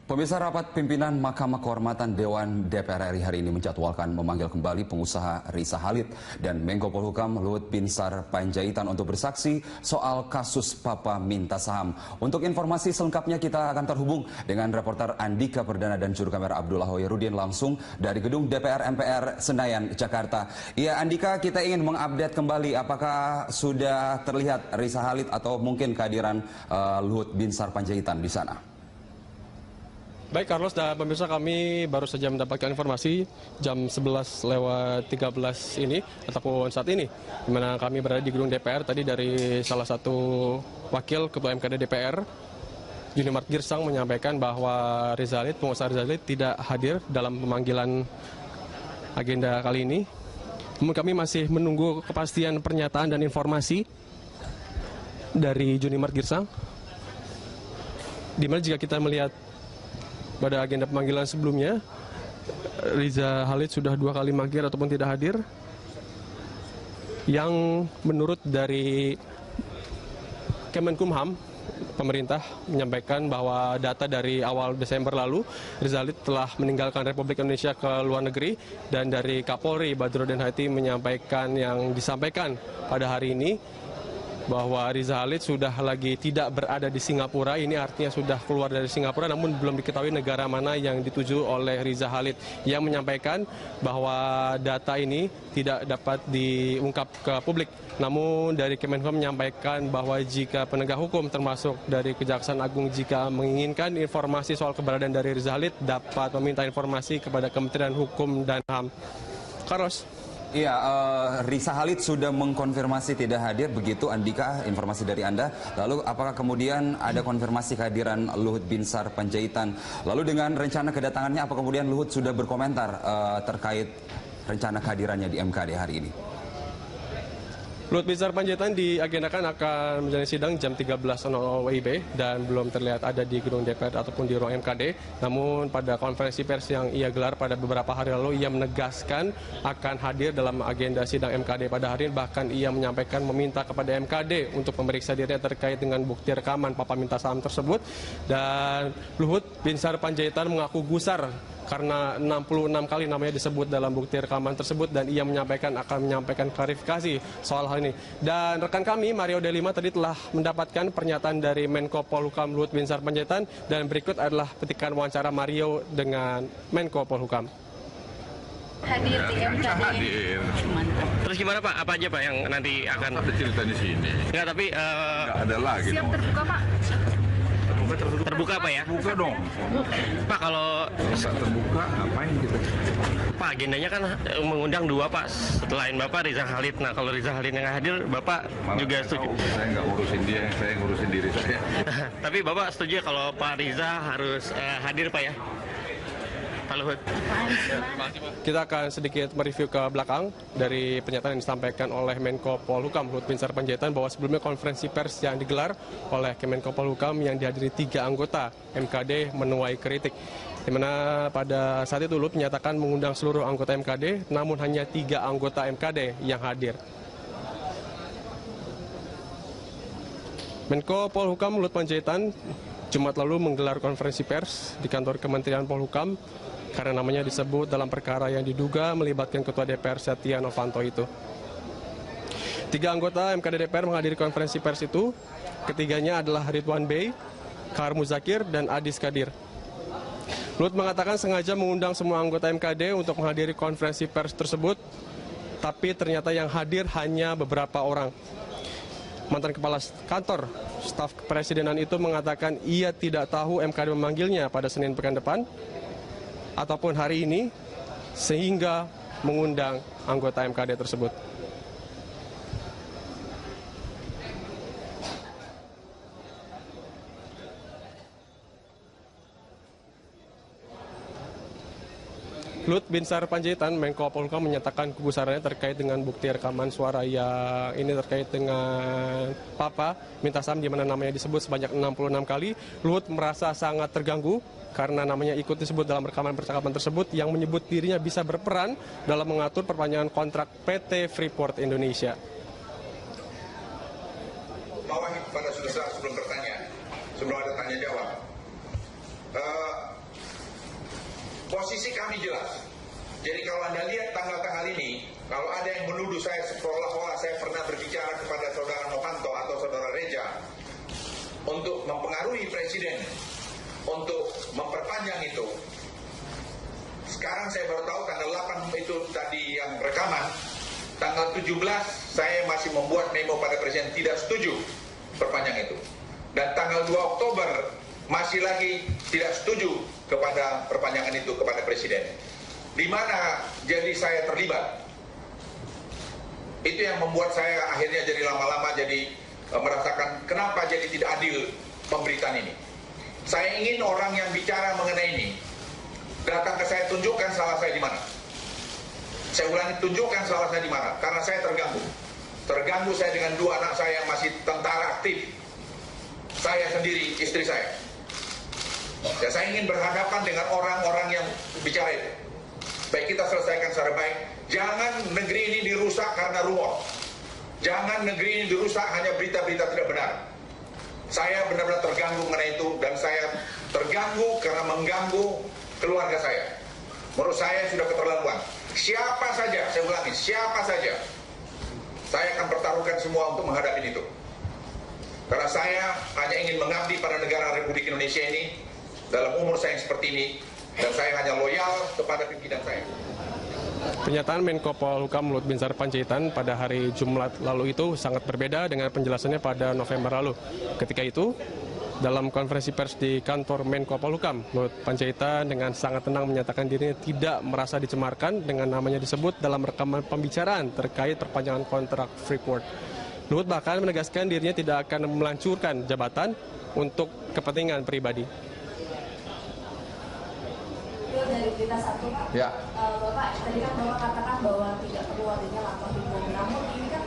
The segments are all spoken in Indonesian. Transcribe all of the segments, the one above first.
Pemirsa, rapat pimpinan Mahkamah Kehormatan Dewan DPR RI hari ini menjadwalkan memanggil kembali pengusaha Riza Khalid dan Menko Polhukam Luhut Binsar Panjaitan untuk bersaksi soal kasus Papa Minta Saham. Untuk informasi selengkapnya kita akan terhubung dengan reporter Andika Perdana dan juru kamera Abdullah Hoyrudin langsung dari gedung DPR MPR Senayan, Jakarta. Ya Andika, kita ingin mengupdate kembali apakah sudah terlihat Riza Khalid atau mungkin kehadiran Luhut Binsar Panjaitan di sana. Baik Carlos dan pemirsa, kami baru saja mendapatkan informasi jam 11:13 ini ataupun saat ini, di mana kami berada di gedung DPR tadi dari salah satu wakil Ketua MKD DPR, Junimart Girsang, menyampaikan bahwa pengusaha Riza Khalid tidak hadir dalam pemanggilan agenda kali ini. Namun kami masih menunggu kepastian pernyataan dan informasi dari Junimart Girsang, di mana jika kita melihat pada agenda pemanggilan sebelumnya, Riza Khalid sudah 2 kali mangkir ataupun tidak hadir. Yang menurut dari Kemenkumham, pemerintah menyampaikan bahwa data dari awal Desember lalu, Riza Khalid telah meninggalkan Republik Indonesia ke luar negeri, dan dari Kapolri Badrodin Haiti menyampaikan yang disampaikan pada hari ini, bahwa Riza Khalid sudah lagi tidak berada di Singapura. Ini artinya sudah keluar dari Singapura, namun belum diketahui negara mana yang dituju oleh Riza Khalid. Yang menyampaikan bahwa data ini tidak dapat diungkap ke publik. Namun dari Kemenkumham menyampaikan bahwa jika penegak hukum termasuk dari Kejaksaan Agung jika menginginkan informasi soal keberadaan dari Riza Khalid, dapat meminta informasi kepada Kementerian Hukum dan HAM. Carlos. Iya, Riza Khalid sudah mengkonfirmasi tidak hadir, begitu Andika informasi dari Anda. Lalu apakah kemudian ada konfirmasi kehadiran Luhut Binsar Panjaitan? Lalu dengan rencana kedatangannya, apa kemudian Luhut sudah berkomentar terkait rencana kehadirannya di MKD hari ini? Luhut Binsar Panjaitan diagendakan akan menjalani sidang jam 13.00 WIB dan belum terlihat ada di gedung DPR ataupun di ruang MKD. Namun pada konferensi pers yang ia gelar pada beberapa hari lalu, ia menegaskan akan hadir dalam agenda sidang MKD pada hari ini. Bahkan ia menyampaikan meminta kepada MKD untuk memeriksa dirinya terkait dengan bukti rekaman Papa Minta Saham tersebut. Dan Luhut Binsar Panjaitan mengaku gusar karena 66 kali namanya disebut dalam bukti rekaman tersebut, dan ia akan menyampaikan klarifikasi soal hal ini. Dan rekan kami Mario Delima tadi telah mendapatkan pernyataan dari Menko Polhukam Luhut Binsar Panjaitan, dan berikut adalah petikan wawancara Mario dengan Menko Polhukam. Hadir di MKD. Hadir. Terus gimana Pak? Apa aja Pak yang nanti akan? Ada cerita di sini. Enggak, tapi Nggak ada lagi. Siap terbuka Pak? terbuka Pak ya? Buka dong. Pak, kalau Masa terbuka ngapain kita? Pak, agendanya kan mengundang 2 Pak, selain Bapak Riza Khalid. Nah, kalau Riza Khalid yang hadir, Bapak juga setuju? Saya nggak ngurusin dia, saya ngurusin diri saya. Tapi Bapak setuju kalau Pak Riza harus hadir Pak ya? Pak Luhut. Kita akan sedikit mereview ke belakang dari pernyataan yang disampaikan oleh Menko Polhukam Luhut Binsar Panjaitan, bahwa sebelumnya konferensi pers yang digelar oleh Kemenko Polhukam yang dihadiri 3 anggota MKD menuai kritik, di mana pada saat itu Luhut menyatakan mengundang seluruh anggota MKD, namun hanya 3 anggota MKD yang hadir. Menko Polhukam Luhut Panjaitan Jumat lalu menggelar konferensi pers di kantor Kementerian Polhukam karena namanya disebut dalam perkara yang diduga melibatkan Ketua DPR Setia Novanto itu. 3 anggota MKD DPR menghadiri konferensi pers itu. Ketiganya adalah Ridwan Bey, Kahar Muzakir, dan Adis Kadir. Luhut mengatakan sengaja mengundang semua anggota MKD untuk menghadiri konferensi pers tersebut, tapi ternyata yang hadir hanya beberapa orang. Mantan Kepala Kantor Staf Kepresidenan itu mengatakan ia tidak tahu MKD memanggilnya pada Senin pekan depan ataupun hari ini, sehingga mengundang anggota MKD tersebut. Luhut Binsar Panjaitan, Menko Polhukam, menyatakan kegusarannya terkait dengan bukti rekaman suara yang ini terkait dengan Papa Minta Saham, di mana namanya disebut sebanyak 66 kali. Luhut merasa sangat terganggu karena namanya ikut disebut dalam rekaman percakapan tersebut yang menyebut dirinya bisa berperan dalam mengatur perpanjangan kontrak PT Freeport Indonesia. Bawahi kepada saudara sebelum bertanya, sebelum ada tanya jawab. Posisi kami jelas. Jadi kalau Anda lihat tanggal-tanggal ini, kalau ada yang menuduh saya seolah-olah saya pernah berbicara kepada saudara Novanto atau saudara Reja untuk mempengaruhi presiden untuk memperpanjang itu. Sekarang saya baru tahu tanggal 8 itu tadi yang rekaman. Tanggal 17 saya masih membuat memo pada presiden tidak setuju perpanjang itu. Dan tanggal 2 Oktober masih lagi tidak setuju kepada perpanjangan itu kepada presiden. Di mana jadi saya terlibat. Itu yang membuat saya akhirnya jadi lama-lama jadi merasakan kenapa jadi tidak adil pemberitaan ini. Saya ingin orang yang bicara mengenai ini datang ke saya, tunjukkan salah saya di mana. Saya ulangi, tunjukkan salah saya di mana, karena saya terganggu. Terganggu saya dengan 2 anak saya yang masih tentara aktif. Saya sendiri, istri saya. Ya, saya ingin berhadapan dengan orang-orang yang bicara itu. Baik, kita selesaikan secara baik. Jangan negeri ini dirusak karena rumor. Jangan negeri ini dirusak hanya berita-berita tidak benar. Saya benar-benar terganggu mengenai itu, dan saya terganggu karena mengganggu keluarga saya. Menurut saya sudah keterlaluan. Siapa saja, saya ulangi, siapa saja, saya akan pertaruhkan semua untuk menghadapi itu. Karena saya hanya ingin mengabdi pada negara Republik Indonesia ini dalam umur saya yang seperti ini, dan saya hanya loyal kepada pimpinan saya. Pernyataan Menko Polhukam Luhut Binsar Panjaitan pada hari Jumat lalu itu sangat berbeda dengan penjelasannya pada November lalu. Ketika itu, dalam konferensi pers di kantor Menko Polhukam, Luhut Panjaitan dengan sangat tenang menyatakan dirinya tidak merasa dicemarkan dengan namanya disebut dalam rekaman pembicaraan terkait perpanjangan kontrak Freeport. Luhut bahkan menegaskan dirinya tidak akan melancurkan jabatan untuk kepentingan pribadi. Dari berita 1, Pak, Ya. Bapak tadi kan Bapak katakan bahwa tidak perlu adanya lapor hukum. Namun ini kan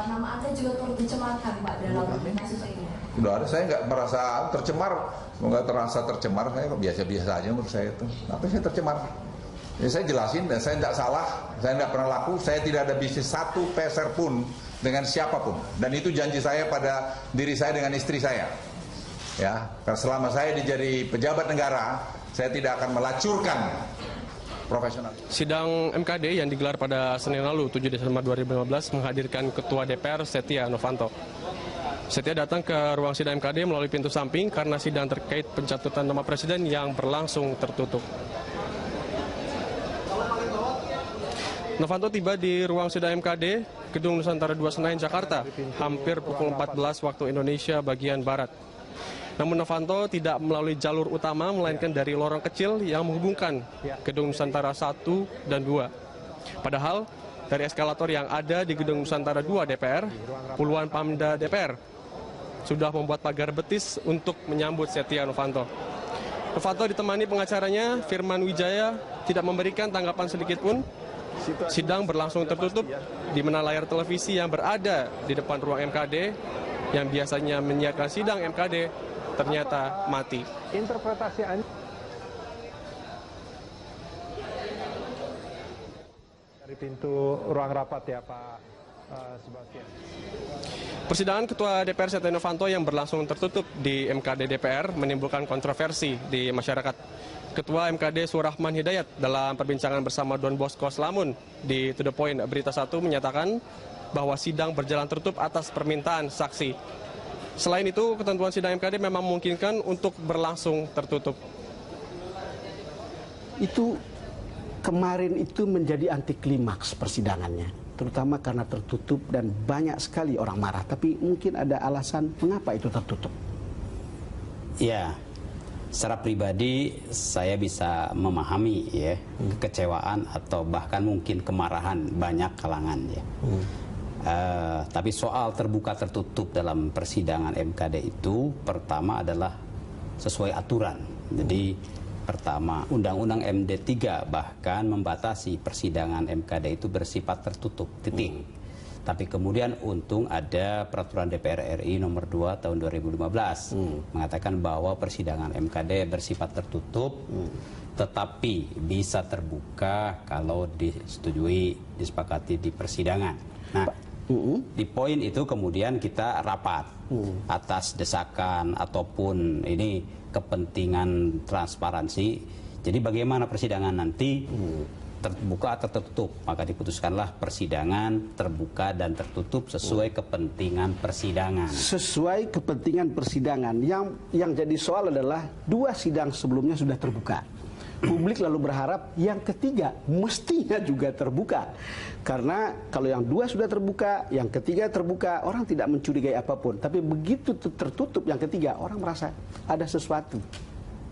nama Anda juga turut dicemarkan, Pak, dalam kasus ini. Udah ada, saya nggak merasa tercemar, nggak terasa tercemar, saya kok biasa-biasa aja menurut saya itu. Tapi saya tercemar. Ya, saya jelasin, dan saya tidak salah, saya tidak pernah laku, saya tidak ada bisnis satu peser pun dengan siapapun. Dan itu janji saya pada diri saya dengan istri saya. Ya, karena selama saya jadi pejabat negara, saya tidak akan melacurkan profesional. Sidang MKD yang digelar pada Senin lalu, 7 Desember 2015, menghadirkan Ketua DPR Setia Novanto. Setia datang ke ruang sidang MKD melalui pintu samping karena sidang terkait pencatutan nama presiden yang berlangsung tertutup. Novanto tiba di ruang sidang MKD, Gedung Nusantara 2 Senayan, Jakarta, hampir pukul 14 waktu Indonesia bagian Barat. Namun Novanto tidak melalui jalur utama, melainkan dari lorong kecil yang menghubungkan Gedung Nusantara 1 dan 2. Padahal dari eskalator yang ada di Gedung Nusantara 2 DPR, puluhan Pamda DPR sudah membuat pagar betis untuk menyambut Setia Novanto. Novanto ditemani pengacaranya, Firman Wijaya, tidak memberikan tanggapan sedikit pun. Sidang berlangsung tertutup, di mana layar televisi yang berada di depan ruang MKD, yang biasanya menyiarkan sidang MKD, ternyata mati. Interpretasi Anda dari pintu ruang rapat ya, Pak Sebastian. Persidangan Ketua DPR Setia Novanto yang berlangsung tertutup di MKD DPR menimbulkan kontroversi di masyarakat. Ketua MKD Surahman Hidayat dalam perbincangan bersama Don Bosco Slamun di To The Point Berita 1 menyatakan bahwa sidang berjalan tertutup atas permintaan saksi. Selain itu, ketentuan sidang MKD memang memungkinkan untuk berlangsung tertutup. Itu kemarin itu menjadi anti klimaks persidangannya, terutama karena tertutup dan banyak sekali orang marah. Tapi mungkin ada alasan mengapa itu tertutup. Ya, secara pribadi saya bisa memahami ya kekecewaan atau bahkan mungkin kemarahan banyak kalangan ya. Tapi soal terbuka tertutup dalam persidangan MKD itu pertama adalah sesuai aturan. Jadi pertama, Undang-Undang MD 3 bahkan membatasi persidangan MKD itu bersifat tertutup, titik. Tapi kemudian untung ada Peraturan DPR RI nomor 2 tahun 2015 mengatakan bahwa persidangan MKD bersifat tertutup, tetapi bisa terbuka kalau disetujui, disepakati di persidangan. Nah, di poin itu kemudian kita rapat atas desakan ataupun ini kepentingan transparansi. Jadi bagaimana persidangan nanti, terbuka atau tertutup? Maka diputuskanlah persidangan terbuka dan tertutup sesuai kepentingan persidangan. Sesuai kepentingan persidangan. Yang jadi soal adalah 2 sidang sebelumnya sudah terbuka. Publik lalu berharap yang ketiga mestinya juga terbuka. Karena kalau yang 2 sudah terbuka, yang ketiga terbuka, orang tidak mencurigai apapun. Tapi begitu tertutup yang ketiga, orang merasa ada sesuatu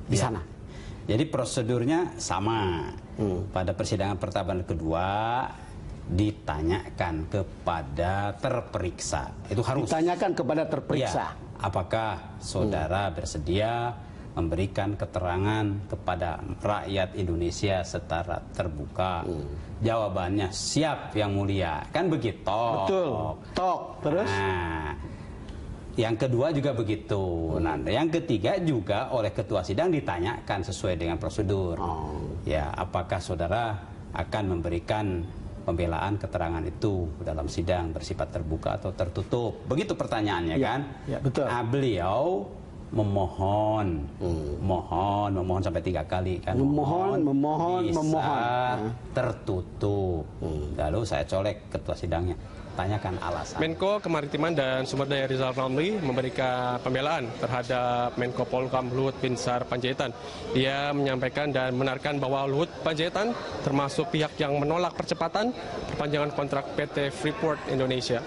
di sana. Jadi prosedurnya sama. Pada persidangan pertama dan kedua ditanyakan kepada terperiksa. Itu harus ditanyakan kepada terperiksa. Ya, apakah saudara bersedia memberikan keterangan kepada rakyat Indonesia secara terbuka? Jawabannya siap yang mulia, kan begitu. Betul. Tok. Terus? Nah, yang kedua juga begitu. Nah, yang ketiga juga oleh ketua sidang ditanyakan sesuai dengan prosedur. Ya, apakah saudara akan memberikan pembelaan keterangan itu dalam sidang bersifat terbuka atau tertutup? Begitu pertanyaannya, kan? Ya, betul. Nah, beliau memohon, memohon sampai 3 kali, kan? Memohon, bisa tertutup. Lalu saya colek ketua sidangnya, tanyakan alasan. Menko Kemaritiman dan Sumber Daya Rizal Ramli memberikan pembelaan terhadap Menko Polhukam Luhut Binsar Panjaitan. Dia menyampaikan dan benarkan bahwa Luhut Panjaitan termasuk pihak yang menolak percepatan perpanjangan kontrak PT Freeport Indonesia.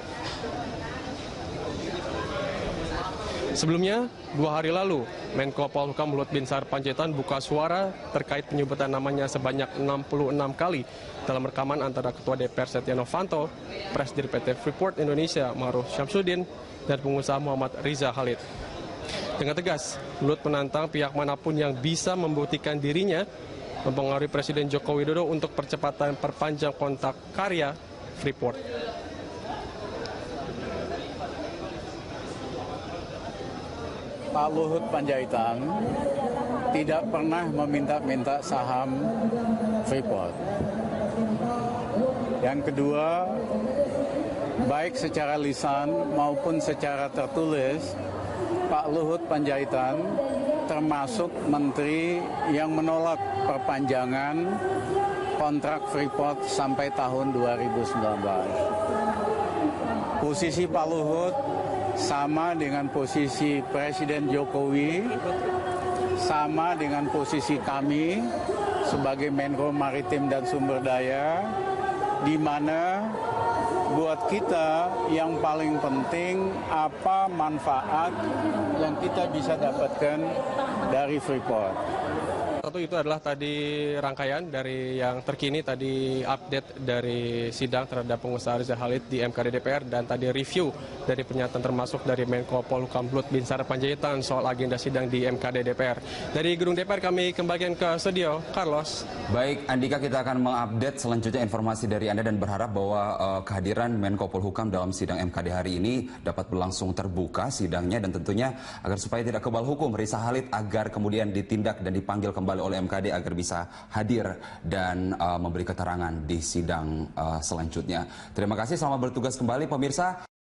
Sebelumnya, 2 hari lalu, Menko Polhukam Luhut Binsar Panjaitan buka suara terkait penyebutan namanya sebanyak 66 kali dalam rekaman antara Ketua DPR Setia Novanto, Presiden PT Freeport Indonesia Ma'ruf Syamsuddin, dan pengusaha Muhammad Riza Khalid. Dengan tegas, Luhut menantang pihak manapun yang bisa membuktikan dirinya mempengaruhi Presiden Joko Widodo untuk percepatan perpanjang kontrak karya Freeport. Pak Luhut Panjaitan tidak pernah meminta-minta saham Freeport. Yang kedua, baik secara lisan maupun secara tertulis, Pak Luhut Panjaitan termasuk menteri yang menolak perpanjangan kontrak Freeport sampai tahun 2019. Posisi Pak Luhut sama dengan posisi Presiden Jokowi, sama dengan posisi kami sebagai Menko Maritim dan Sumber Daya, di mana buat kita yang paling penting apa manfaat yang kita bisa dapatkan dari Freeport. Satu itu adalah tadi rangkaian dari yang terkini, tadi update dari sidang terhadap pengusaha Riza Khalid di MKD DPR, dan tadi review dari pernyataan termasuk dari Menko Polhukam Luhut Binsar Panjaitan soal agenda sidang di MKD DPR. Dari gedung DPR kami kembalikan ke studio, Carlos. Baik, Andika, kita akan mengupdate selanjutnya informasi dari Anda dan berharap bahwa kehadiran Menko Polhukam dalam sidang MKD hari ini dapat berlangsung terbuka sidangnya, dan tentunya agar supaya tidak kebal hukum Riza Khalid agar kemudian ditindak dan dipanggil kembali oleh MKD agar bisa hadir dan memberi keterangan di sidang selanjutnya. Terima kasih, selamat bertugas kembali pemirsa.